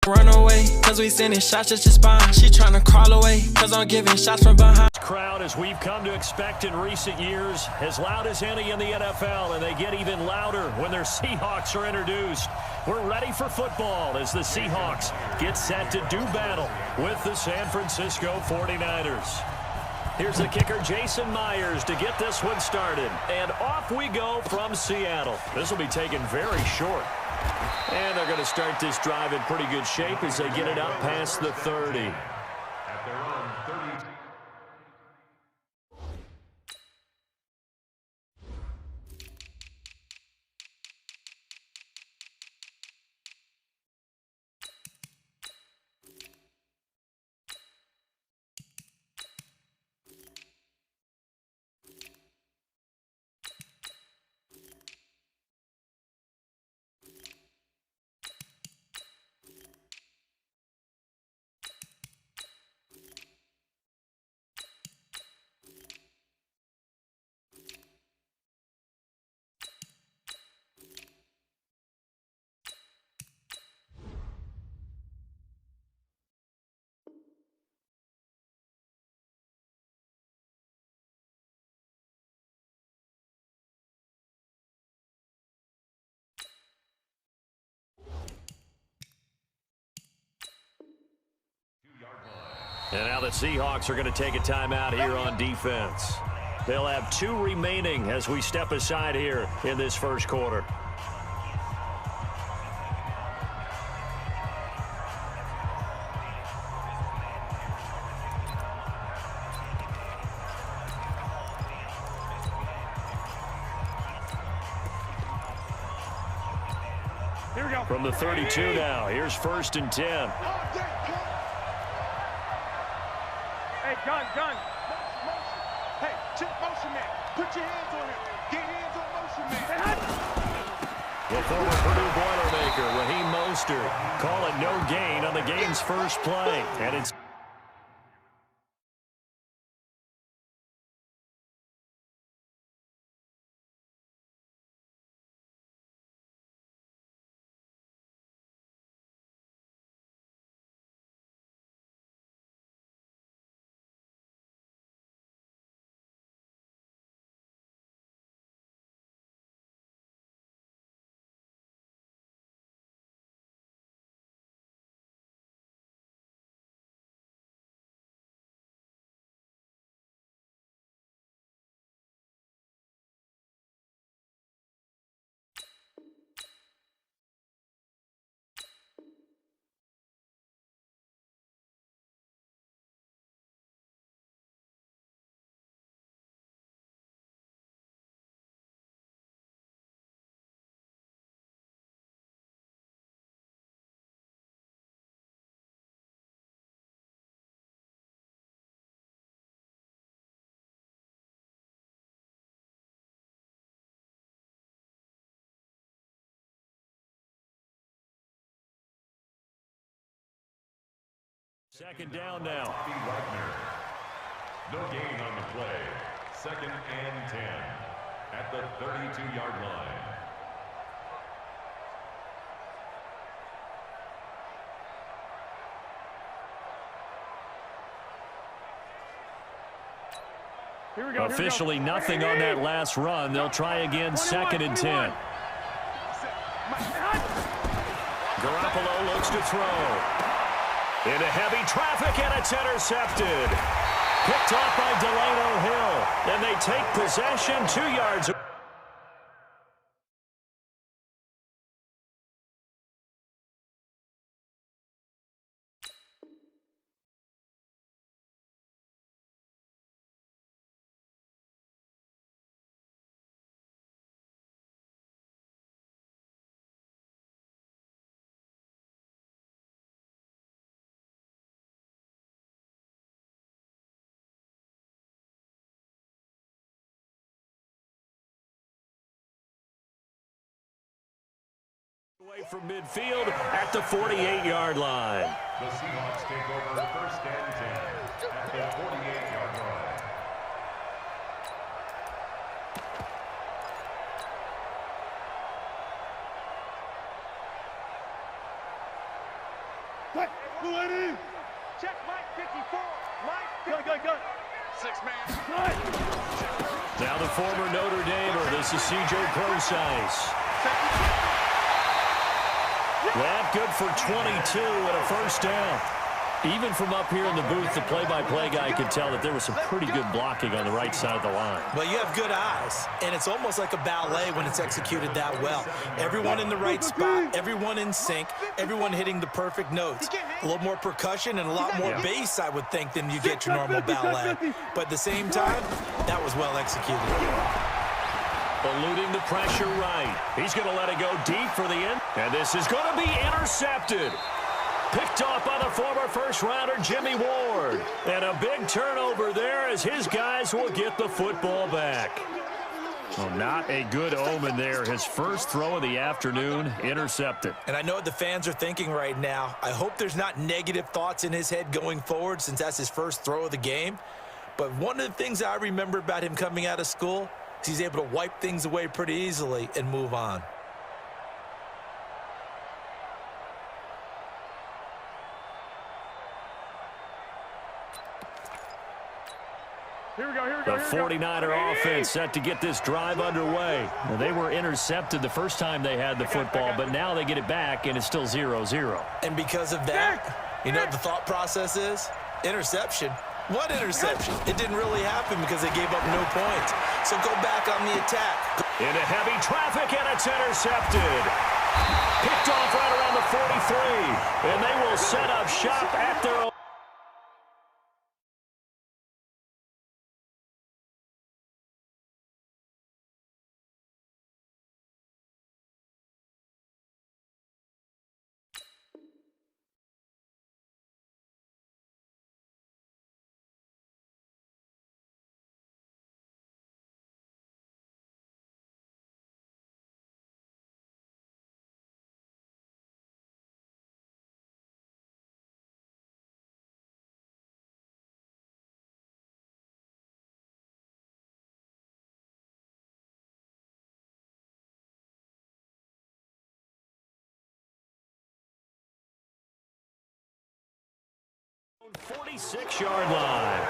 Run away, cause we sending shots just to spine. She tryna crawl away, cause I'm giving shots from behind. Crowd, as we've come to expect in recent years, as loud as any in the NFL, and they get even louder when their Seahawks are introduced. We're ready for football as the Seahawks get set to do battle with the San Francisco 49ers. Here's the kicker, Jason Myers, to get this one started. And off we go from Seattle. This will be taken very short. And they're going to start this drive in pretty good shape as they get it up past the 30. At their own 30. And now the Seahawks are going to take a timeout here on defense. They'll have 2 remaining as we step aside here in this first quarter. Here we go. From the 32 now, here's 1st and 10. Hey, gun. Hey, check motion man. Put your hands on him. Get hands on motion man. The former Purdue Boilermaker, Raheem Mostert, call it no gain on the game's first play. And it's second down now. No gain on the play. 2nd and 10 at the 32-yard line. Here we go. Officially nothing on that last run. They'll try again, 2nd and 10. Garoppolo looks to throw. Into heavy traffic, and it's intercepted. Picked off by Delano Hill. And they take possession 2 yards. Away from midfield at the 48-yard line. The Seahawks take over 1st and 10 at the 48-yard line. Check Mike 54. Mike, go. 6-man. Now the former Notre Damer. This is C.J. Procise. That good for 22 and a first down. Even from up here in the booth, the play-by-play guy could tell that there was some pretty good blocking on the right side of the line. Well, you have good eyes, and it's almost like a ballet when it's executed that well. Everyone in the right spot, everyone in sync, everyone hitting the perfect notes. A little more percussion and a lot more bass, I would think, than you get your normal ballet. But at the same time, that was well executed. Eluding the pressure right. He's going to let it go deep for the end. And this is going to be intercepted. Picked off by the former first-rounder Jimmy Ward. And a big turnover there as his guys will get the football back. Well, not a good omen there. His first throw of the afternoon, intercepted. And I know what the fans are thinking right now. I hope there's not negative thoughts in his head going forward since that's his first throw of the game. But one of the things I remember about him coming out of school is he's able to wipe things away pretty easily and move on. The 49er offense set to get this drive underway. Well, they were intercepted the first time they had the football, but now they get it back, and it's still 0-0. And because of that, you know what the thought process is? Interception. What interception? It didn't really happen because they gave up no points. So go back on the attack. Into heavy traffic, and it's intercepted. Picked off right around the 43, and they will set up shop at their own. Own 46-yard line.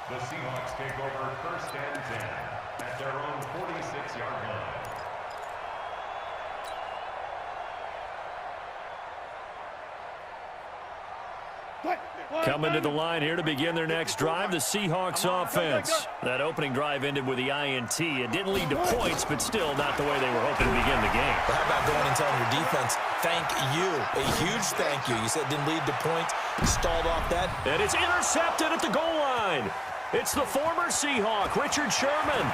The Seahawks take over 1st and 10 at their own 46-yard line. Coming to the line here to begin their next drive, the Seahawks offense. That opening drive ended with the INT. It didn't lead to points, but still not the way they were hoping to begin the game. But how about going and telling your defense, thank you, a huge thank you. You said it didn't lead to points, stalled off that. And it's intercepted at the goal line. It's the former Seahawk, Richard Sherman.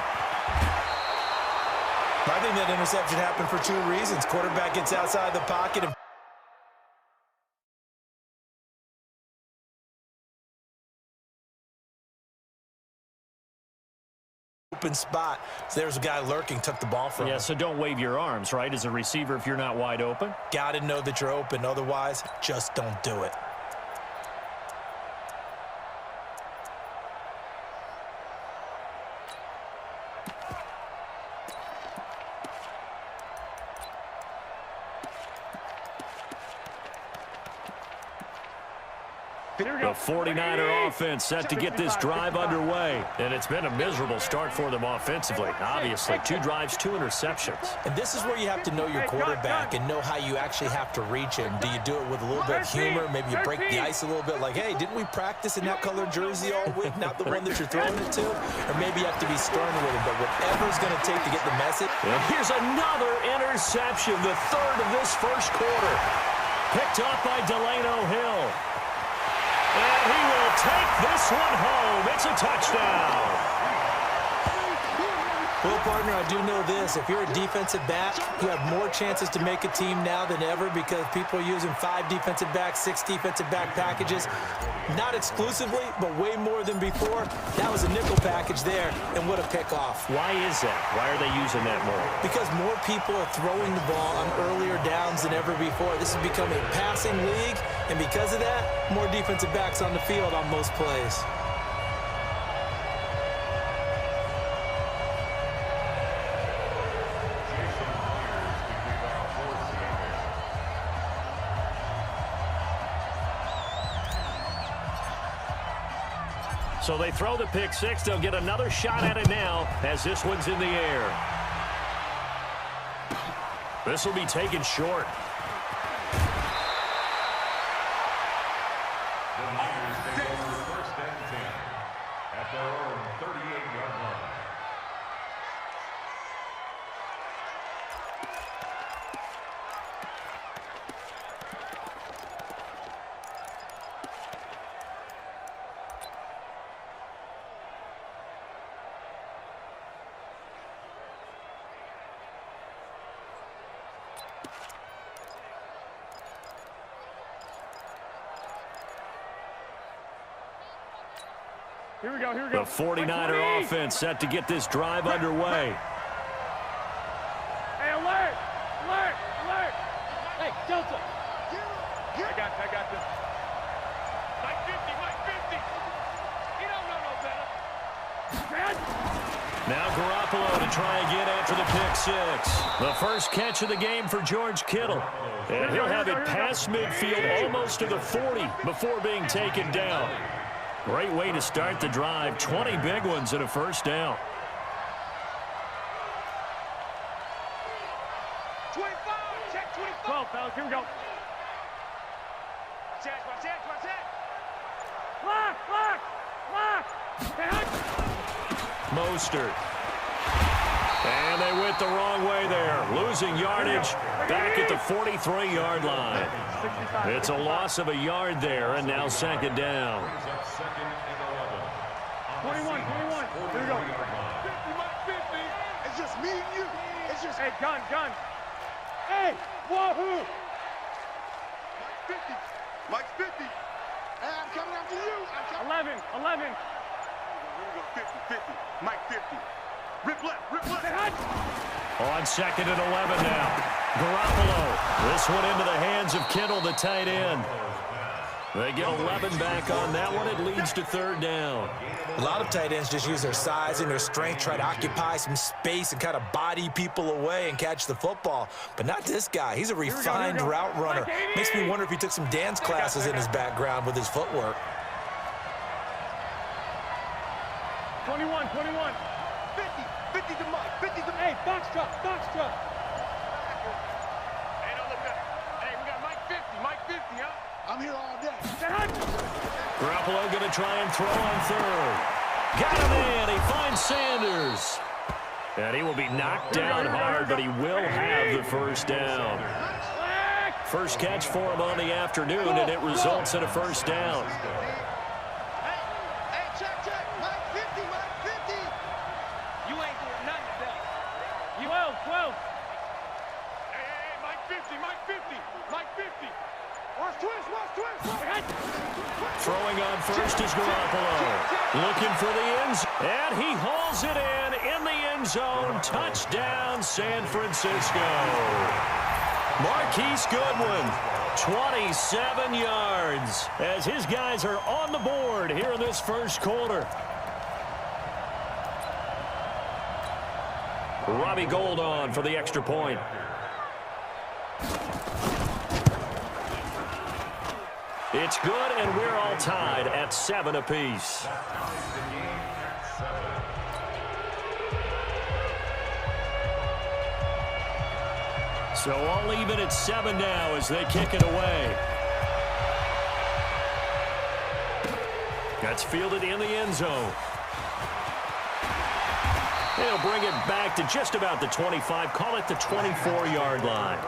I think that interception happened for two reasons. Quarterback gets outside the pocket and open spot. So there's a guy lurking, took the ball from him. Yeah, so don't wave your arms, right, as a receiver if you're not wide open. Got to know that you're open. Otherwise, just don't do it. The 49er offense set to get this drive underway. And it's been a miserable start for them offensively. Obviously, 2 drives, 2 interceptions. And this is where you have to know your quarterback and know how you actually have to reach him. Do you do it with a little bit of humor? Maybe you break the ice a little bit like, hey, didn't we practice in that colored jersey all week? Not the one that you're throwing it to? Or maybe you have to be stern with him. But whatever it's going to take to get the message. And here's another interception, the 3rd of this first quarter. Picked up by Delano Hill. And he will take this one home. It's a touchdown. Well, partner, I do know this. If you're a defensive back, you have more chances to make a team now than ever because people are using 5 defensive backs, 6 defensive back packages. Not exclusively, but way more than before. That was a nickel package there, and what a pickoff. Why is that? Why are they using that more? Because more people are throwing the ball on earlier downs than ever before. This has become a passing league, and because of that, more defensive backs on the field on most plays. So they throw the pick six. They'll get another shot at it now as this one's in the air. This will be taken short. The Niners take over first and 10 at their own 38-yard line. Here we go, here we go. The 49er offense set to get this drive underway. Hey, alert! Alert! Alert! Hey, Delta! I got this. Mike 50, Mike 50! He don't know no better. Now Garoppolo to try again after the pick six. The first catch of the game for George Kittle. And he'll have it past midfield almost to the 40 before being taken down. Great way to start the drive. 20 big ones and a first down. 25, check 25. 12, fellas, here we go. Check, check, check. Lock, lock, lock. Mostert. And they went the wrong way there. Losing yardage back at the 43-yard line. It's a loss of a yard there, and now second down. 21. Here we go. 50, Mike 50. It's just me and you. It's just, hey, gun. Hey, wahoo. Mike 50. Hey, I'm coming after you. 11. Here we go, 50. Mike 50. Rip left. On second and 11 now. Garoppolo. This one into the hands of Kittle, the tight end. They get 11 back on that one. It leads to third down. A lot of tight ends just use their size and their strength, try to occupy some space and kind of body people away and catch the football. But not this guy. He's a refined route runner. Makes me wonder if he took some dance classes in his background with his footwork. 21. 50 to Mike. 50 to Hey, box truck. Hey, don't look up. Hey, we got Mike 50, huh? I'm here all day. Garoppolo going to try and throw on third. Got him in. He finds Sanders. And he will be knocked down hard, but he will have the first down. First catch for him on the afternoon, and it results in a first down. Hey, check. Mike 50. You ain't doing nothing today. 12. Hey, Mike 50. Watch twist. Throwing on first is Garoppolo. Looking for the end zone. And he hauls it in the end zone. Touchdown, San Francisco. Marquise Goodwin, 27 yards, as his guys are on the board here in this first quarter. Robbie Gould on for the extra point. It's good, and we're all tied at 7 apiece. So all even at 7 now as they kick it away. That's fielded in the end zone. They'll bring it back to just about the 25, call it the 24-yard line.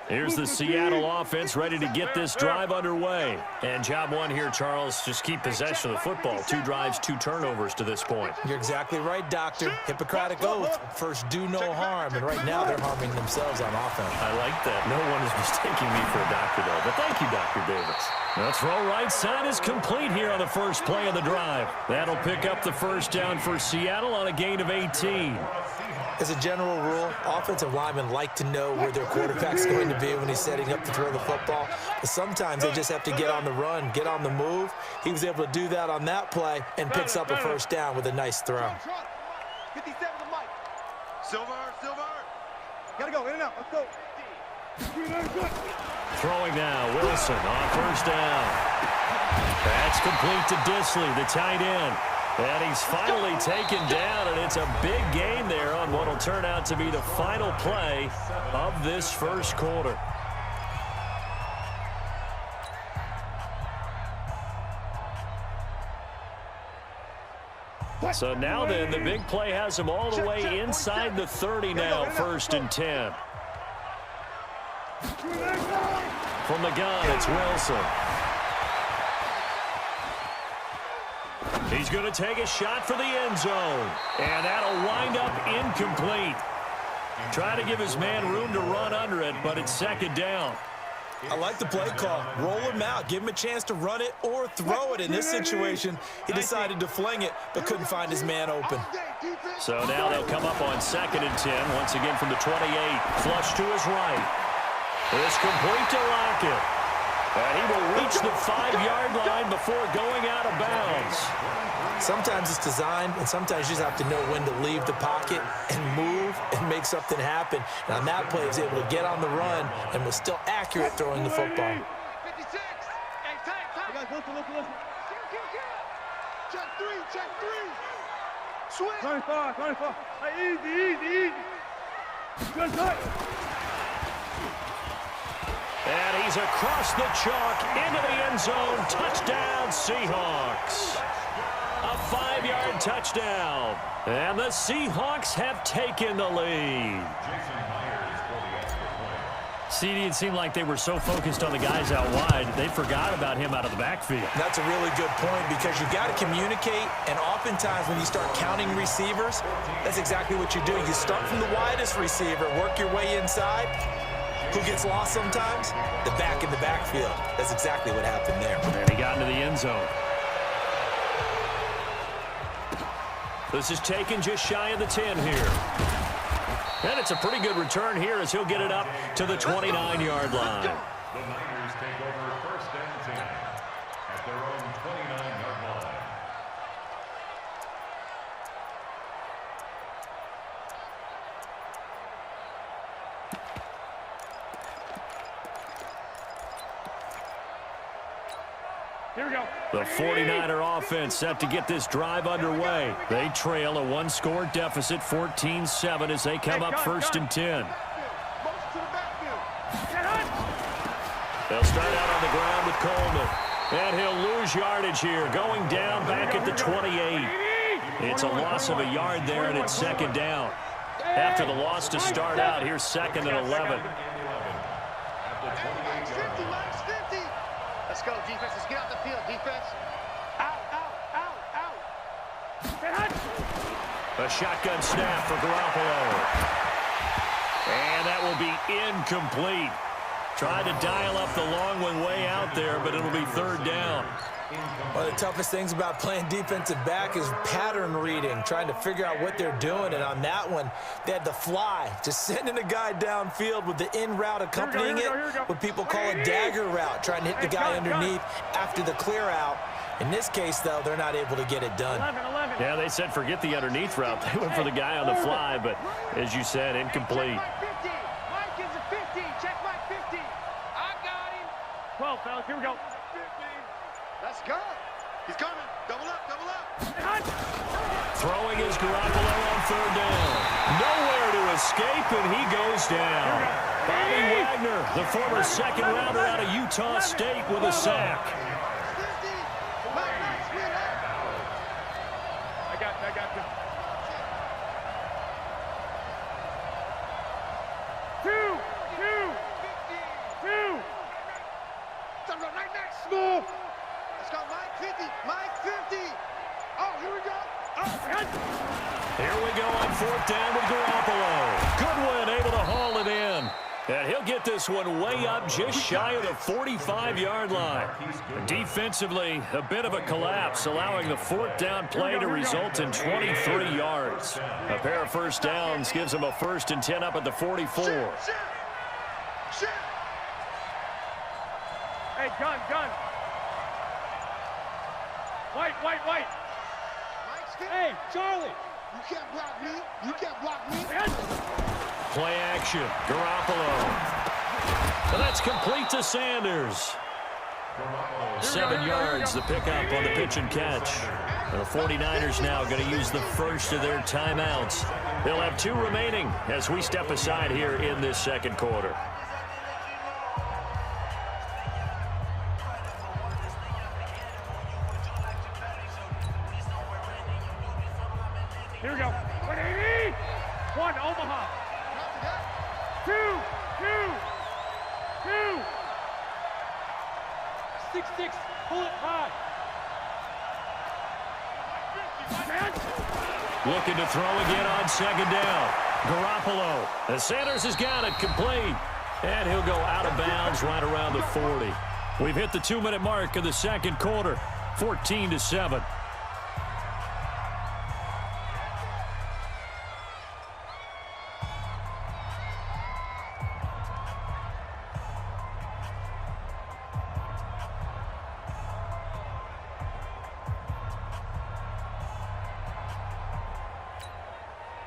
Here's the Seattle offense ready to get this drive underway. And job one here, Charles, just keep possession of the football. 2 drives, 2 turnovers to this point. You're exactly right, Doctor. Hippocratic oath. First, do no harm. And right now, they're harming themselves on offense. I like that. No one is mistaking me for a doctor, though. But thank you, Dr. Davis. The throw right side is complete here on the first play of the drive. That'll pick up the first down for Seattle on a gain of 18. As a general rule, offensive linemen like to know where their quarterback's going to be when he's setting up to throw the football. But sometimes they just have to get on the run, get on the move. He was able to do that on that play and picks up a first down with a nice throw. 57 to Mike. Silver. Gotta go, in and out, let's go. Throwing now, Wilson on first down. That's complete to Disley, the tight end. And he's finally taken down, and it's a big gain there on what will turn out to be the final play of this first quarter. So now then, the big play has him all the way inside the 30 now, 1st and 10. From the gun, it's Wilson. He's going to take a shot for the end zone. And that'll wind up incomplete. Trying to give his man room to run under it, but it's 2nd down. I like the play call. Roll him out. Give him a chance to run it or throw it. In this situation, he decided to fling it, but couldn't find his man open. So now they'll come up on 2nd and 10. Once again from the 28. Flush to his right. It's complete to Lockett. And he will reach the 5-yard line before going out of bounds. Sometimes it's designed, and sometimes you just have to know when to leave the pocket and move and make something happen. And on that play, he was able to get on the run and was still accurate throwing the football. 56. Hey, time. Guys, listen. Check three. Swing. 25. Hey, easy. Good night. And he's across the chalk into the end zone. Touchdown, Seahawks. A 5-yard touchdown. And the Seahawks have taken the lead. CD, it seemed like they were so focused on the guys out wide, they forgot about him out of the backfield. That's a really good point because you got to communicate, and oftentimes when you start counting receivers, that's exactly what you do. You start from the widest receiver, work your way inside. Who gets lost sometimes? The back in the backfield. That's exactly what happened there. And he got into the end zone. This is taken just shy of the 10 here. And it's a pretty good return here as he'll get it up to the 29-yard line. The Niners take over 1st and 10 at their own 29-yard line. Here we go. The 49er offense set to get this drive underway. They trail a 1-score deficit, 14-7, as they come up 1st and 10. They'll start out on the ground with Coleman. And he'll lose yardage here, going down back at the 28. It's a loss of a yard there, and it's 2nd down. After the loss to start out, here's 2nd and 11. Let's go, defense. Let's get out the field, defense. Out. A shotgun snap for Garoppolo. And that will be incomplete. Tried to dial up the long one way out there, but it'll be 3rd down. One of the toughest things about playing defensive back is pattern reading, trying to figure out what they're doing. And on that one, they had to fly, just sending a guy downfield with the in route accompanying it, what people call a dagger route, trying to hit the guy underneath after the clear out. In this case, though, they're not able to get it done. 11. Yeah, they said forget the underneath route. They went for the guy on the fly, but as you said, incomplete. Mike 50. Mike is a 50. Check Mike 50. I got him. 12, fellas. Here we go. 50. Let's go. He's coming. Double up. Throwing is Garoppolo on 3rd down. Nowhere to escape, and he goes down. Bobby Wagner, the former 2nd rounder out of Utah State, with a sack. I got you. 2. Right next. Small. Let's go, Mike 50. Mike 50. Oh, here we go. Here we go on 4th down with Garoppolo. Goodwin able to haul it in. And he'll get this one way up just shy of the 45-yard line. Defensively, a bit of a collapse, allowing the fourth down play to result in 23 yards. A pair of first downs gives them a 1st and 10 up at the 44. Hey, gun. White. Hey, Charlie. You can't block me. You can't block me. Play action. Garoppolo. And that's complete to Sanders. 7 yards, the pickup on the pitch and catch. And the 49ers now going to use the first of their timeouts. They'll have 2 remaining as we step aside here in this second quarter. Here we go. 180. 1, Omaha. 2. 6-6. Pull it high. Looking to throw again on second down. Garoppolo. And Sanders has got it complete. And he'll go out of bounds right around the 40. We've hit the 2-minute mark of the second quarter. 14-7.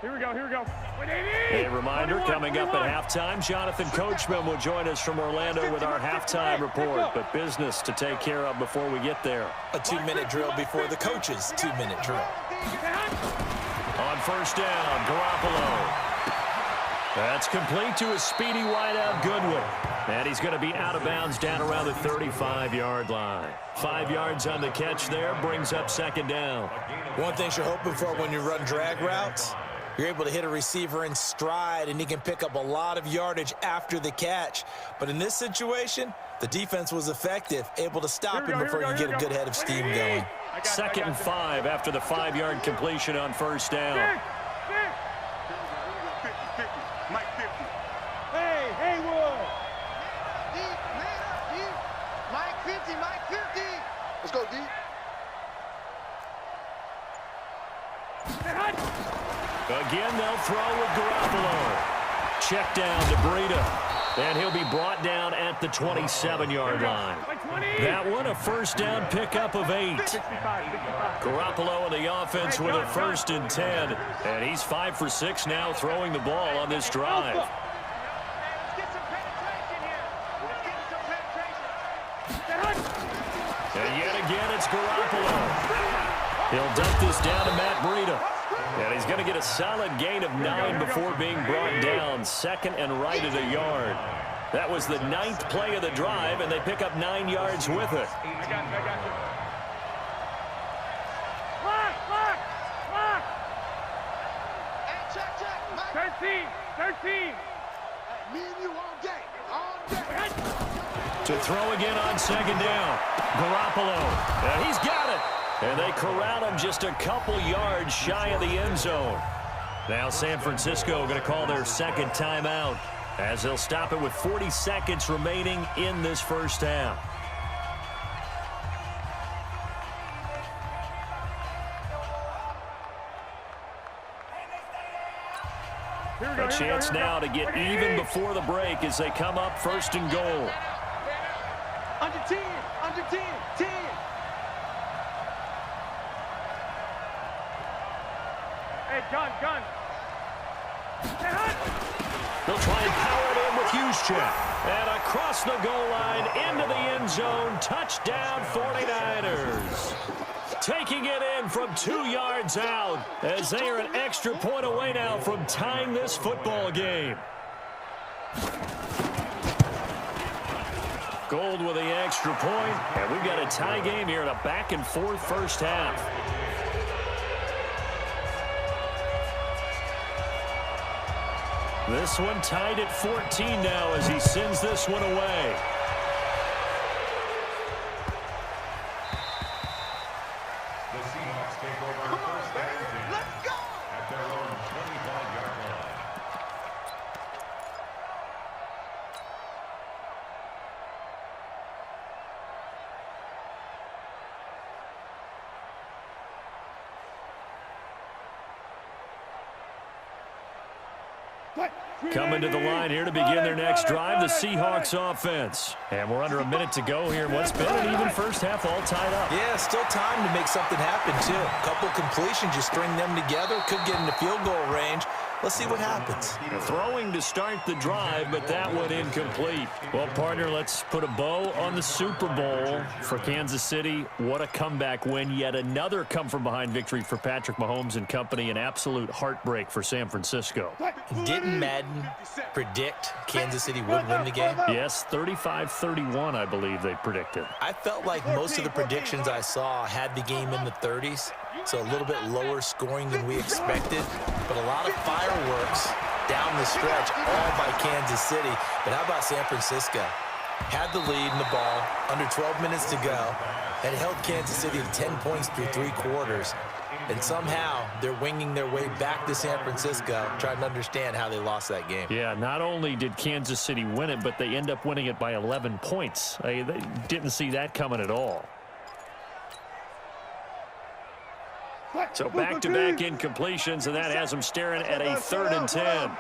Here we go. 180. A reminder, coming up at halftime, Jonathan Coachman will join us from Orlando with our halftime report, but business to take care of before we get there. A 2-minute drill before the coach's 2-minute drill. On first down, Garoppolo. That's complete to a speedy wideout Goodwin. And he's going to be out of bounds down around the 35-yard line. 5 yards on the catch there, brings up second down. One thing you're hoping for when you run drag routes, you're able to hit a receiver in stride, and he can pick up a lot of yardage after the catch. But in this situation, the defense was effective, able to stop him before you get a good head of steam going. 2nd and 5 after the 5-yard completion on first down. Hey, Haywood. Deep. Mike 50. Let's go, deep. Again, they'll throw with Garoppolo. Check down to Breida. And he'll be brought down at the 27-yard line. That one, a first down pickup of 8. Garoppolo and the offense with a 1st and 10. And he's 5 for 6 now throwing the ball on this drive. And yet again, it's Garoppolo. He'll dump this down to Matt Breida. And he's going to get a solid gain of 9 before being brought down. 2nd and right at a yard. That was the 9th play of the drive, and they pick up 9 yards with it. I got you. Lock. Hey, check. Mike. 13. Me and you all day. To throw again on second down. Garoppolo. And he's got it. And they corral him just a couple yards shy of the end zone. Now San Francisco going to call their second timeout as they'll stop it with 40 seconds remaining in this first half. A chance now to get even before the break as they come up 1st and goal. Under 10. 10. Hey, gun. They'll try and power it in with Juszczyk. And across the goal line into the end zone. Touchdown 49ers. Taking it in from 2 yards out as they are an extra point away now from tying this football game. Gold with the extra point, and we've got a tie game here in a back-and-forth first half. This one tied at 14 now as he sends this one away. The Seahawks take over first and 10 Let's go. at their own 25-yard line. Coming to the line here to begin their next drive, the Seahawks offense. And we're under a minute to go here in what's been an even first half, all tied up. Yeah, still time to make something happen, too. A couple completions, you string them together, could get into field goal range. Let's see what happens. Throwing to start the drive, but that one incomplete. Well, partner, let's put a bow on the Super Bowl for Kansas City. What a comeback win. Yet another come-from-behind victory for Patrick Mahomes and company. An absolute heartbreak for San Francisco. Didn't Madden predict Kansas City would win the game? Yes, 35-31, I believe they predicted. I felt like most of the predictions I saw had the game in the 30s, so a little bit lower scoring than we expected, but a lot of fireworks down the stretch, all by Kansas City. But how about San Francisco? Had the lead in the ball, under 12 minutes to go, and held Kansas City to 10 points through 3 quarters. And somehow they're winging their way back to San Francisco, trying to understand how they lost that game. Yeah, not only did Kansas City win it, but they end up winning it by 11 points. They didn't see that coming at all. So back-to-back incompletions, and that has them staring at a 3rd and 10.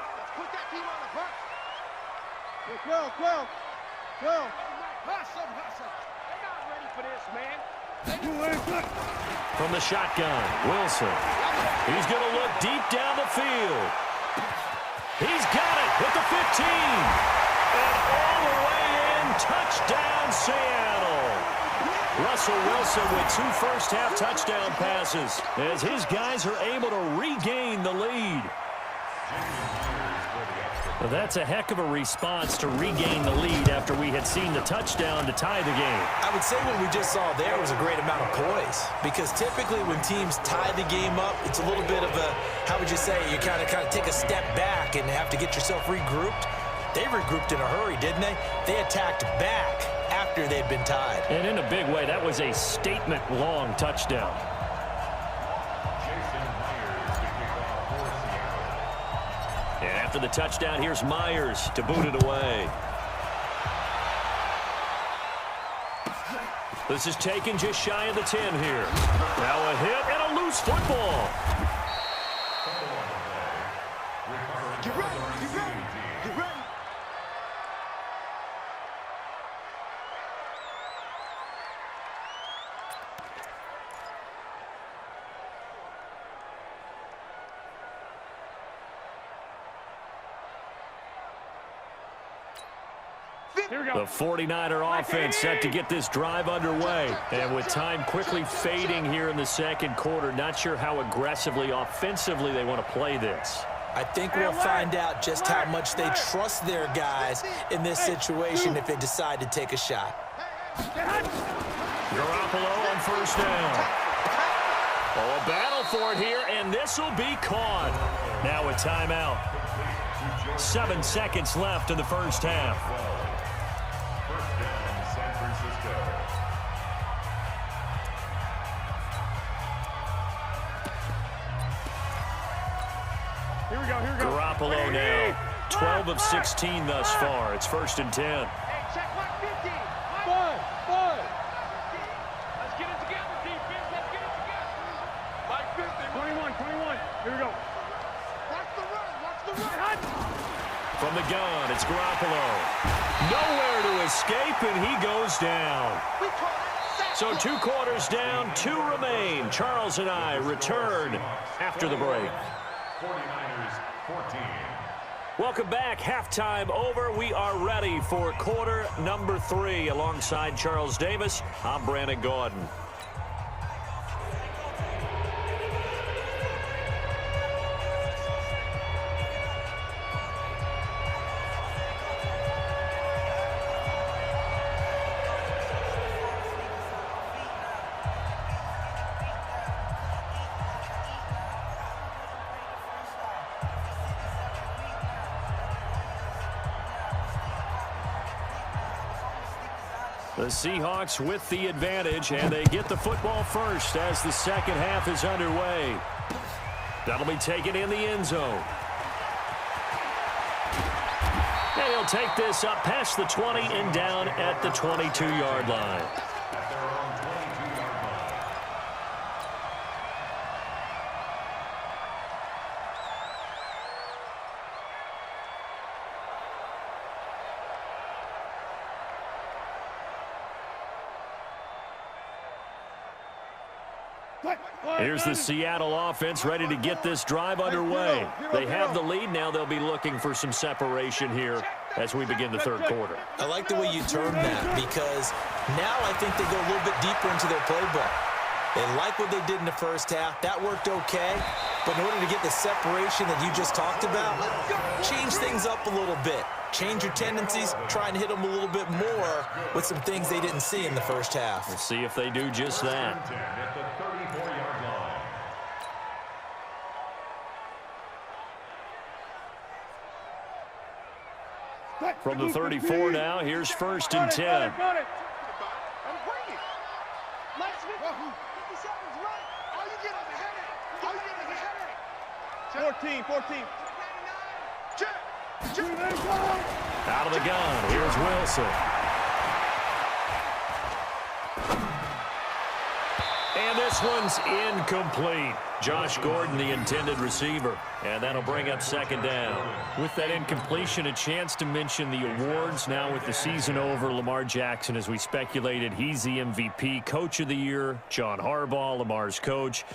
From the shotgun, Wilson. He's going to look deep down the field. He's got it with the 15. And all the way in, touchdown Seattle. Russell Wilson with 2 first-half touchdown passes as his guys are able to regain the lead. Well, that's a heck of a response to regain the lead after we had seen the touchdown to tie the game. I would say what we just saw there was a great amount of poise, because typically when teams tie the game up, it's a little bit of a, how would you say, you kind of take a step back and have to get yourself regrouped. They regrouped in a hurry, didn't they? They attacked back after they'd been tied. And in a big way, that was a statement-long touchdown. And after the touchdown, here's Myers to boot it away. This is taken just shy of the 10 here. Now a hit and a loose football. Get ready, get ready, get ready. The 49er offense set to get this drive underway. And with time quickly fading here in the second quarter, not sure how aggressively, offensively they want to play this. I think we'll find out just how much they trust their guys in this situation if they decide to take a shot. Garoppolo on first down. Oh, a battle for it here, and this will be caught. Now a timeout. 7 seconds left in the first half. First down, San Francisco. Here we go, here we go. Garoppolo now. 12 of 16 thus far. It's 1st and 10. Hey, check Mike 50. Mike. Let's get it together, defense. Let's get it together. Mike 50. 21. Here we go. Watch the run, watch the run. From the gun, it's Garoppolo. Nowhere to escape, and he goes down. We call it sack. So 2 quarters down, 2 remain. Charles and I return after the break. 49ers 14. Welcome back. Halftime over. We are ready for quarter number 3. Alongside Charles Davis, I'm Brandon Gordon. The Seahawks with the advantage, and they get the football first as the second half is underway. That'll be taken in the end zone. And he'll take this up past the 20 and down at the 22-yard line. At their own 22-yard line. Here's the Seattle offense ready to get this drive underway. They have the lead now. They'll be looking for some separation here as we begin the third quarter. I like the way you term that, because now I think they go a little bit deeper into their playbook. They like what they did in the first half. That worked okay. But in order to get the separation that you just talked about, change things up a little bit. Change your tendencies, try and hit them a little bit more with some things they didn't see in the first half. We'll see if they do just that. At the 34-yard line. From the 34 now, here's 1st and 10. 14. Out of the gun, here's Wilson. And this one's incomplete. Josh Gordon, the intended receiver. And that'll bring up 2nd down. With that incompletion, a chance to mention the awards. Now with the season over, Lamar Jackson, as we speculated, he's the MVP, Coach of the Year. John Harbaugh, Lamar's coach.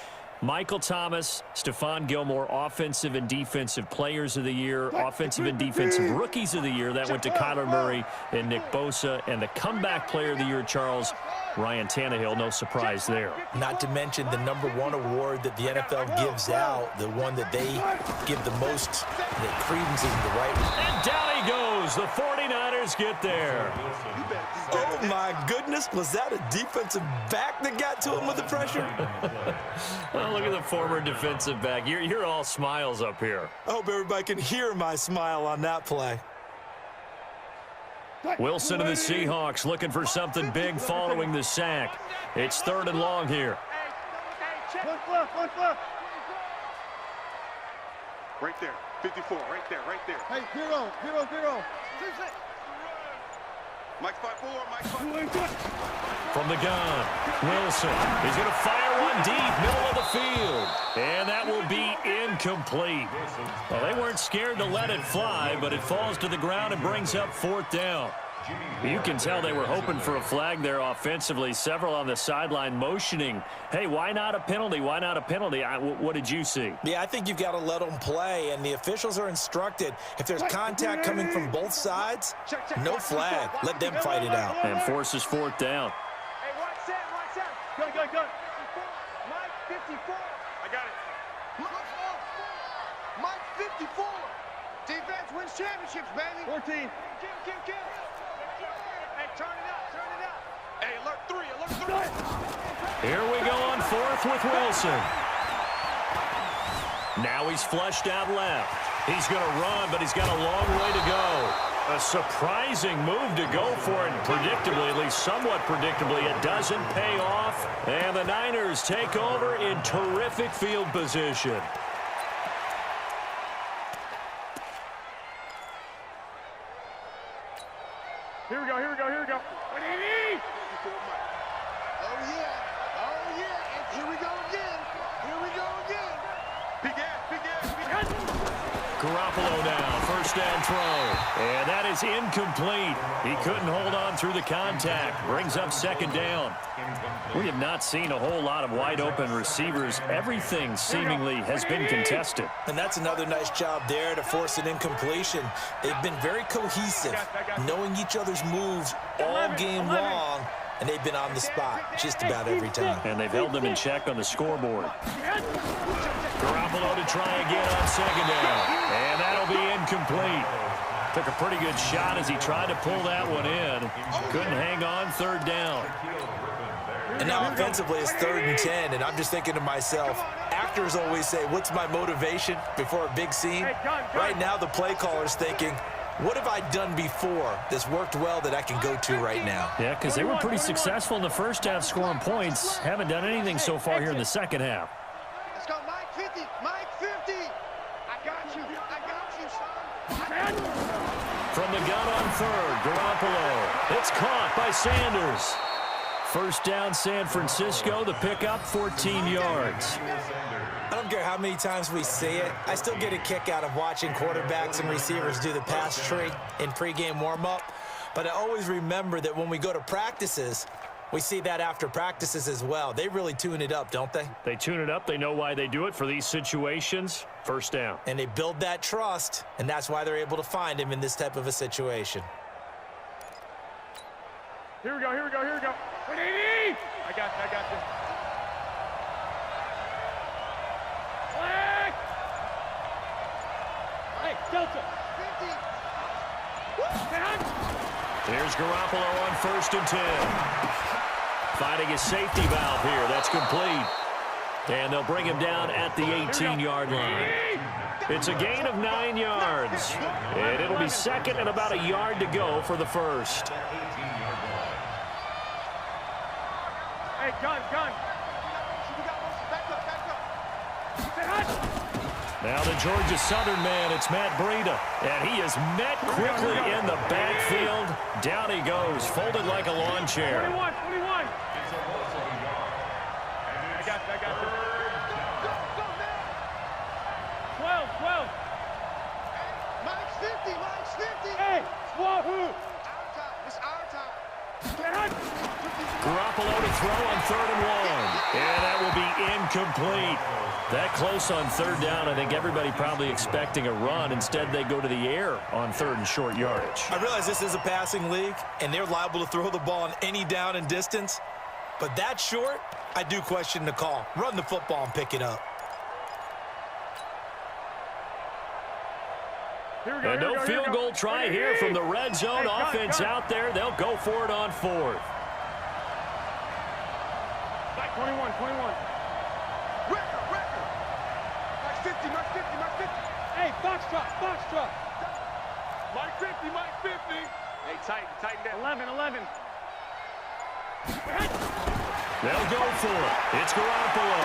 Michael Thomas, Stephon Gilmore, Offensive and Defensive Players of the Year, Offensive and Defensive Rookies of the Year. That went to Kyler Murray and Nick Bosa. And the Comeback Player of the Year, Charles, Ryan Tannehill. No surprise there. Not to mention the #1 award that the NFL gives out, the one that they give the most credence in the right one. And down he goes. The 49ers get there. Oh, my goodness. Was that a defensive back that got to him with the pressure? Oh, look at the former defensive back. You're all smiles up here. I hope everybody can hear my smile on that play. Wilson of the Seahawks looking for something big following the sack. It's 3rd and long here. One fluff. Right there. 54, right there. Hey, hero. Mike's 5-4. From the gun, Wilson. He's going to fire one deep, middle of the field. And that will be incomplete. Well, they weren't scared to let it fly, but it falls to the ground and brings up 4th down. You can tell they were hoping for a flag there offensively. Several on the sideline motioning, hey, why not a penalty? Why not a penalty? What did you see? Yeah, I think you've got to let them play, and the officials are instructed, if there's contact coming from both sides, no flag. Let them fight it out. And forces 4th down. Hey, watch that. Go. Mike 54. I got it. Mike 54. Defense wins championships, baby. 14. Kill. Hey, turn it up. Hey, alert 3. Here we go on 4th with Wilson. Now he's flushed out left. He's going to run, but he's got a long way to go. A surprising move to go for it. Predictably, at least somewhat predictably, it doesn't pay off. And the Niners take over in terrific field position. Here we go. What do you need? Oh, yeah. And here we go again. Big ass. Garoppolo now, 1st down throw. And that is incomplete. He couldn't hold on through the contact. Brings up 2nd down. We have not seen a whole lot of wide open receivers. Everything seemingly has been contested. And that's another nice job there to force an incompletion. They've been very cohesive, knowing each other's moves all game long, and they've been on the spot just about every time. And they've held them in check on the scoreboard. Garoppolo to try again on 2nd down. And that'll be incomplete. Took a pretty good shot as he tried to pull that one in. Couldn't hang on, 3rd down. And now offensively it's 3rd and 10, and I'm just thinking to myself, actors always say, what's my motivation before a big scene? Right now the play caller's thinking, what have I done before that's worked well that I can go to right now? Yeah, because they were pretty successful in the first half scoring points. Haven't done anything so far here in the second half. Let's go, Mike 50. I got you, son. From the gun on 3rd, Garoppolo. It's caught by Sanders. 1st down, San Francisco. The pickup, 14 yards. I don't care how many times we see it. I still get a kick out of watching quarterbacks and receivers do the pass tree in pregame warm-up. But I always remember that when we go to practices, We see that after practices as well. They really tune it up, don't they? They tune it up. They know why they do it for these situations. First down. And they build that trust, and that's why they're able to find him in this type of a situation. Here we go, here we go, here we go. I got you. Flag! Hey, Delta. 50. There's Garoppolo on 1st and 10. Finding his safety valve here. That's complete. And they'll bring him down at the 18-yard line. It's a gain of 9 yards. And it'll be second and about a yard to go for the first. Hey, gun. Now the Georgia Southern man, it's Matt Breida. And he is met quickly in the backfield. Down he goes, folded like a lawn chair. 21. I got you. 12. Mike's 50. Hey, wahoo! It's our time. Garoppolo to throw on 3rd and 1. And that will be incomplete. That close on 3rd down, I think everybody probably expecting a run. Instead, they go to the air on 3rd and short yardage. I realize this is a passing league, and they're liable to throw the ball on any down and distance. But that short, I do question the call. Run the football and pick it up. And no field goal try here from the red zone. Offense out there. They'll go for it on 4th. 21. Record. Mike 50. Hey, box drop. Mike 50. Hey, tighten down. 11. They'll go for it. It's Garoppolo.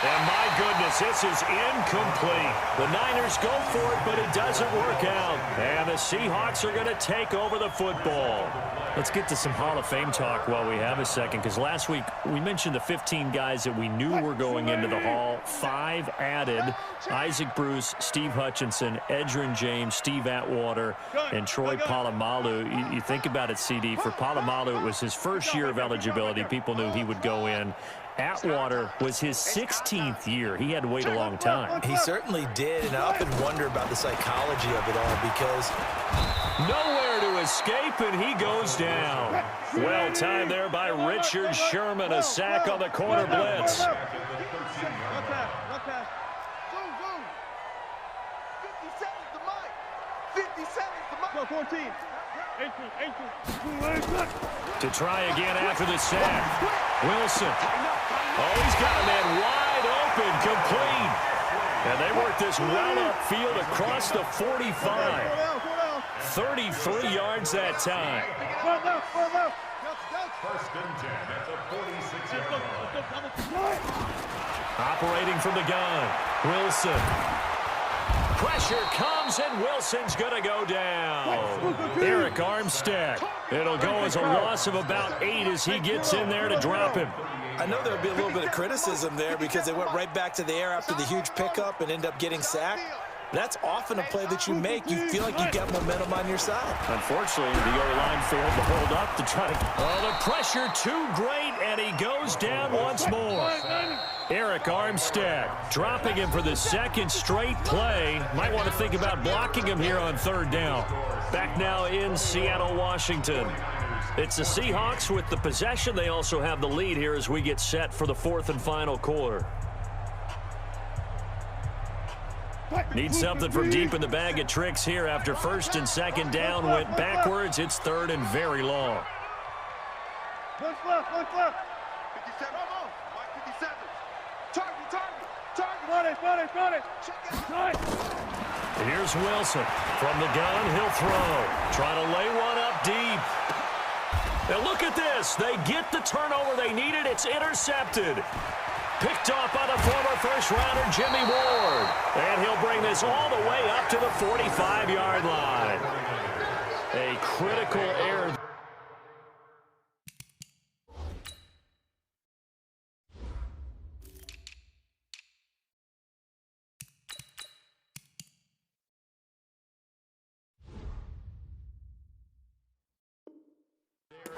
And my goodness, this is incomplete. The Niners go for it, but it doesn't work out. And the Seahawks are going to take over the football. Let's get to some Hall of Fame talk while we have a second, because last week we mentioned the 15 guys that we knew were going into the Hall. 5 added: Isaac Bruce, Steve Hutchinson, Edgerrin James, Steve Atwater, and Troy Polamalu. You think about it, CD. For Polamalu, it was his first year of eligibility. People knew he would go in. Atwater was his 16th year. He had to wait a long time. He certainly did, and I often wonder about the psychology of it all, because nowhere to escape, and he goes down. Well timed there by Richard Sherman. A sack on the corner blitz. One pass. Zoom. 57 to Mike. 57 to Mike. Go, 14. 18. To try again after the sack. Wilson. Oh, he's got a man wide open, complete. And they work this well upfield across the 45. 33 yards that time. First and 10 at the 46-yard line. Operating from the gun. Wilson. Pressure comes, and Wilson's going to go down. Eric Armstead. It'll go as a loss of about 8 as he gets in there to drop him. I know there'll be a little bit of criticism there because they went right back to the air after the huge pickup and end up getting sacked. That's often a play that you make. You feel like you've got momentum on your side. Unfortunately, the O-line failed to hold up to try to... Oh, the pressure too great, and he goes down once more. Eric Armstead dropping him for the second straight play. Might want to think about blocking him here on 3rd down. Back now in Seattle, Washington. It's the Seahawks with the possession. They also have the lead here as we get set for the 4th and final quarter. Need something from deep in the bag of tricks here after 1st and 2nd down went backwards. It's 3rd and very long. One left. 57. Mike 57. Target. Run it. Here's Wilson. From the gun, he'll throw. Trying to lay one up deep. Now look at this. They get the turnover they needed. It's intercepted. Picked off by the former first-rounder Jimmy Ward. And he'll bring this all the way up to the 45-yard line. A critical error.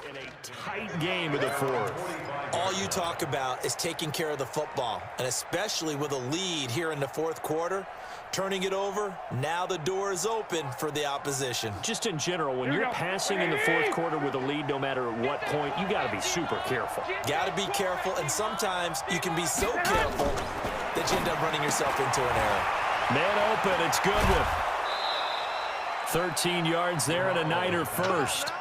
In a tight game in the fourth. All you talk about is taking care of the football, and especially with a lead here in the fourth quarter, turning it over, now the door is open for the opposition. Just in general, when you're passing in the fourth quarter with a lead, no matter at what point, you got to be super careful. Got to be careful, and sometimes you can be so careful that you end up running yourself into an error. Man open, it's Goodwin. 13 yards there and a Niner first.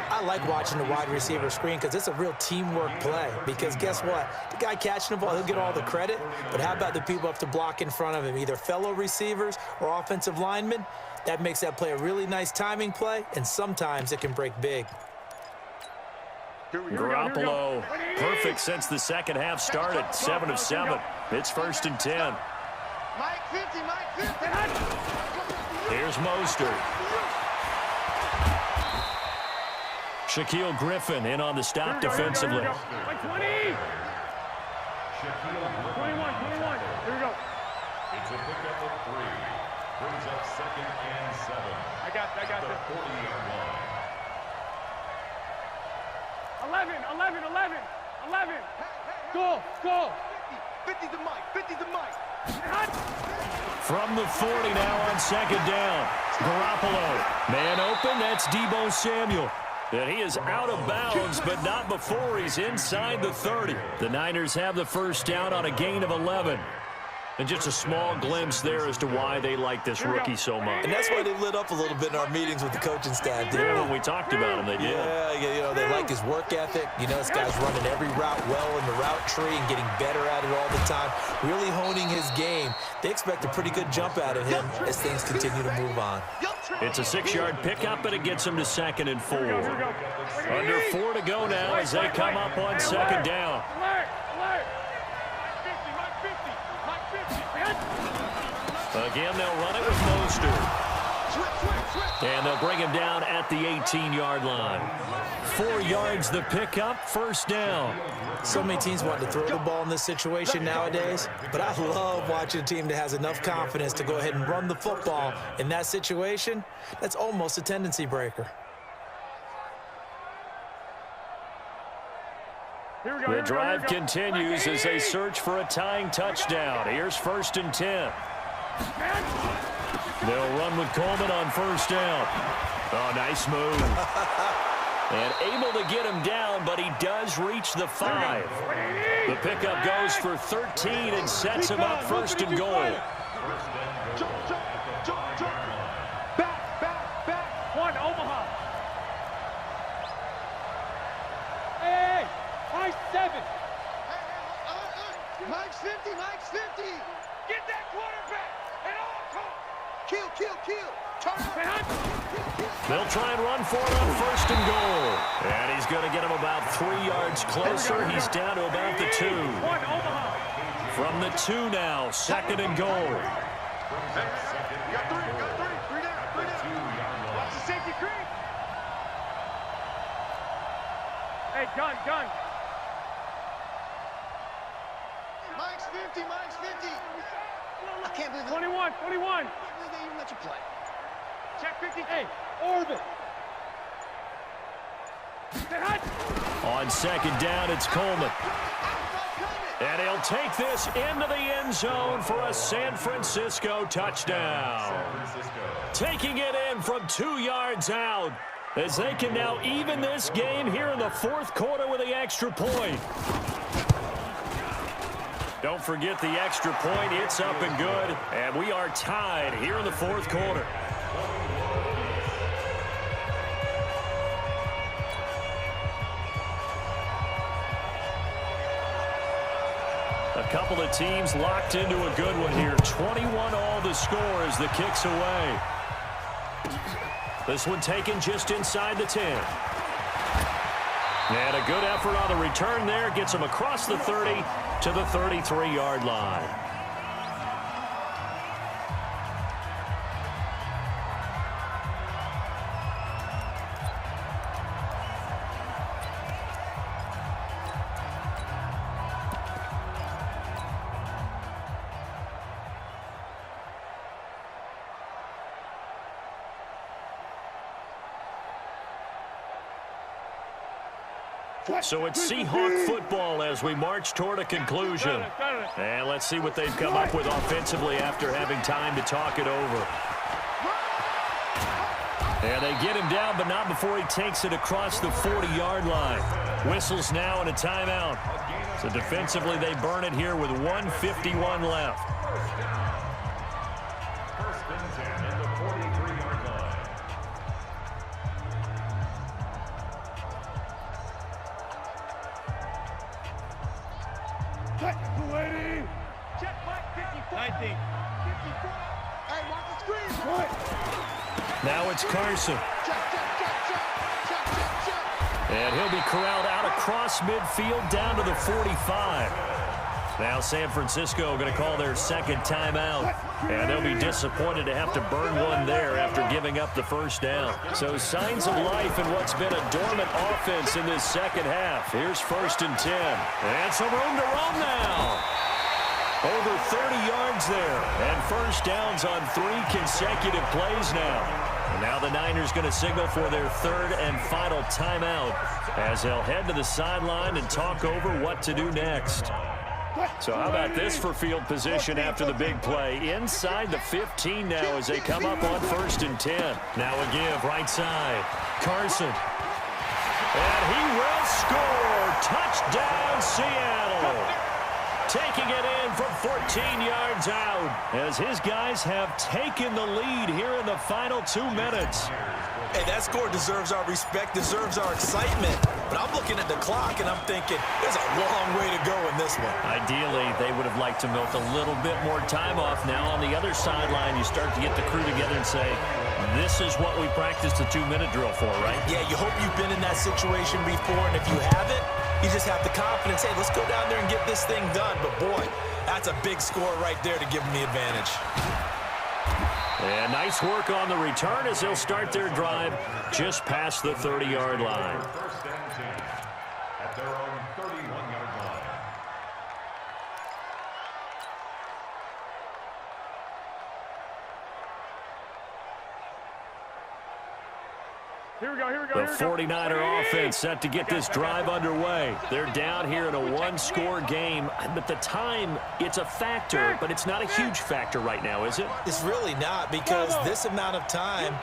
I like watching the wide receiver screen because it's a real teamwork play. Because guess what? The guy catching the ball, he'll get all the credit. But how about the people up to block in front of him, either fellow receivers or offensive linemen? That makes that play a really nice timing play, and sometimes it can break big. Garoppolo, perfect since the second half started. 7 of 7. It's 1st and 10. Mike 50, Mike 50. Here's Mostert. Shaquille Griffin in on the stop defensively. 20. 21. Here we go. It's a pickup of 3. Brings up 2nd and 7. I got The this. 40-yard line. 11. Go. 50 to Mike, 50 to Mike. From the 40 now on 2nd down. Garoppolo. Man open, that's Deebo Samuel. And he is out of bounds, but not before he's inside the 30. The Niners have the first down on a gain of 11. And just a small glimpse there as to why they like this rookie so much. And that's why they lit up a little bit in our meetings with the coaching staff. Yeah, when we talked about him, they did. Yeah, you know, they like his work ethic. You know, this guy's running every route well in the route tree and getting better at it all the time, really honing his game. They expect a pretty good jump out of him as things continue to move on. It's a 6-yard pickup, and it gets him to 2nd and 4. Under 4 to go now as they come up on 2nd down. Alert. Again, they'll run it with Mostert. And they'll bring him down at the 18-yard line. 4 yards the pickup, 1st down. So many teams want to throw the ball in this situation nowadays, but I love watching a team that has enough confidence to go ahead and run the football in that situation. That's almost a tendency breaker. The drive continues as they search for a tying touchdown. Here's 1st and 10. They'll run with Coleman on 1st down. Oh, nice move. And able to get him down, but he does reach the 5. The pickup goes for 13 and sets him up 1st and goal. Jump. Back. 1, Omaha. Hey, Mike 7. Mike's 50, Mike's 50. Get that quarterback at all costs. Kill. Turn around. They'll try and run for it on 1st and goal. And he's going to get him about 3 yards closer. He's down to about the 2. 1, Omaha. From the 2 now, 2nd and goal. Got three down. Watch the safety creep. Hey, gun. Mike's 50. I can't believe 21. they even let you play. Check 50. Hey, orbit. On 2nd down, it's Coleman. And he'll take this into the end zone for a San Francisco touchdown. Taking it in from 2 yards out as they can now even this game here in the 4th quarter with the extra point. Don't forget the extra point. It's up and good. And we are tied here in the 4th quarter. A couple of teams locked into a good one here. 21 all the score as the kick's away. This one taken just inside the 10. And a good effort on the return there. Gets him across the 30 to the 33-yard line. So it's Seahawk football as we march toward a conclusion. And let's see what they've come up with offensively after having time to talk it over. And they get him down, but not before he takes it across the 40-yard line. Whistles now and a timeout. So defensively, they burn it here with 1:51 left. First and 10 at the 43-yard line. Check Mike, 54. 19. 54. Hey, watch the screen. Now it's Carson. Check. And he'll be corralled out across midfield down to the 45. Now San Francisco going to call their second timeout. And they'll be disappointed to have to burn one there after giving up the first down. So signs of life in what's been a dormant offense in this second half. Here's first and 10. And some room to roam now. Over 30 yards there. And first downs on 3 consecutive plays now. And now the Niners going to signal for their third and final timeout as they'll head to the sideline and talk over what to do next. So how about this for field position after the big play? Inside the 15 now as they come up on first and 10. Now a give right side. Carson. And he will score. Touchdown, Seattle. Taking it in from 14 yards out as his guys have taken the lead here in the final 2 minutes. Hey, that score deserves our respect, deserves our excitement. But I'm looking at the clock, and I'm thinking there's a long way to go in this one. Ideally, they would have liked to milk a little bit more time off. Now on the other sideline, you start to get the crew together and say, this is what we practiced the 2-minute drill for, right? Yeah, you hope you've been in that situation before, and if you haven't, you just have the confidence, hey, let's go down there and get this thing done. But, boy, that's a big score right there to give them the advantage. And nice work on the return as they'll start their drive just past the 30-yard line. First and 10 at their own 31-yard line. Here we go. The 49er offense set to get this drive underway. They're down here in a 1-score game, but the time, it's a factor, but it's not a huge factor right now, is it? It's really not, because this amount of time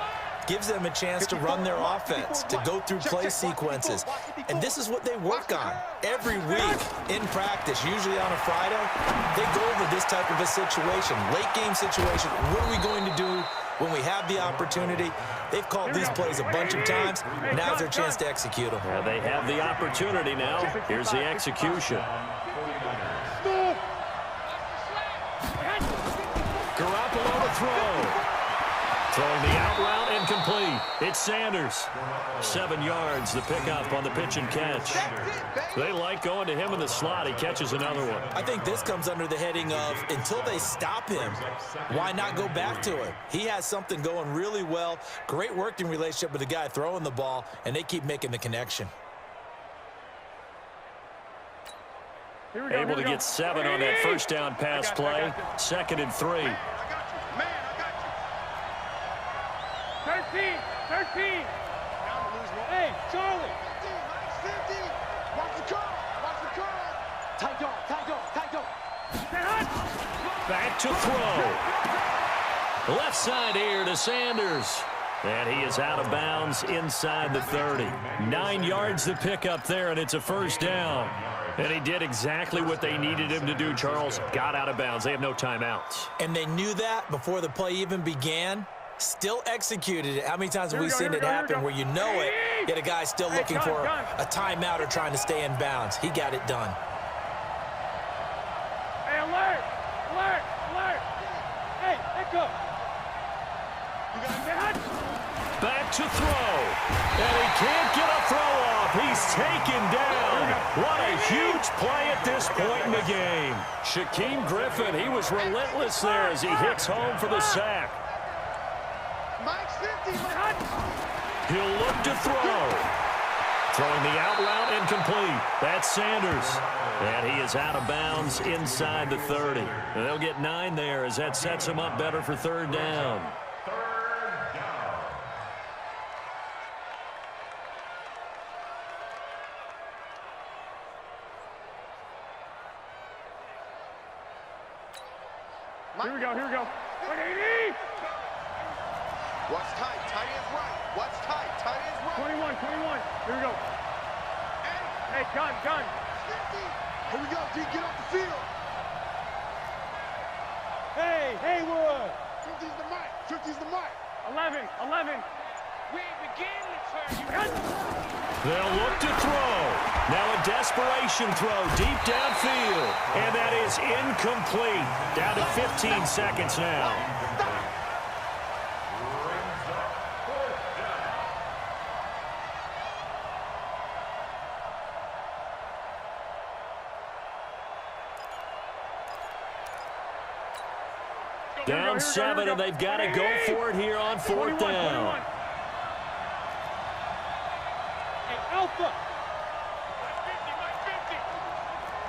gives them a chance to run their offense, to go through play sequences. And this is what they work on every week in practice, usually on a Friday. They go over this type of a situation, late game situation. What are we going to do when we have the opportunity? They've called these plays a bunch of times. Now's their chance to execute them. Well, they have the opportunity now. Here's the execution. Garoppolo to throw. Throwing the out route incomplete. It's Sanders. 7 yards, the pickup on the pitch and catch. They like going to him in the slot. He catches another one. I think this comes under the heading of until they stop him, why not go back to him? He has something going really well. Great working relationship with the guy throwing the ball, and they keep making the connection. Able to get 7 on that first down pass play. 2nd and 3. 13. Hey, Charlie. 50. Watch the curl. Tight dog. Back to throw. Left side here to Sanders. And he is out of bounds inside the 30. 9 yards to pick up there, and it's a first down. And he did exactly what they needed him to do, Charles. Got out of bounds. They have no timeouts. And they knew that before the play even began. Still executed it. How many times have we seen it happen where you know it, yet a guy's still looking for a timeout or trying to stay in bounds? He got it done. Hey, alert. Hey, go. Back to throw. And he can't get a throw off. He's taken down. What a huge play at this point in the game. Shaquem Griffin, he was relentless there as he hits home for the sack. Mike's 50. He'll look to throw. Throwing the out route incomplete. That's Sanders. And he is out of bounds inside the 30. And they'll get 9 there as that sets him up better for third down. Here we go, here we go. 180! Watch tight, tight ends right. Watch tight, tight ends right. 21. Here we go. Hey, gun. 50. Here we go, D, get off the field. Hey, Haywood. 50's the mic, 50's the mic. 11. We ain't beginning to turn you. They'll look to throw. Now a desperation throw deep downfield. And that is incomplete. Down to 15 seconds now. Down 7, and they've got to go for it here on 4th down. 21. Hey, Alpha. 50.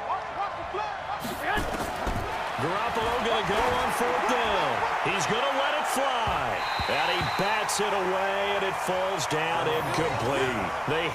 Watch the flag. Garoppolo going to go on 4th down. He's going to let it fly. And he bats it away, and it falls down incomplete. They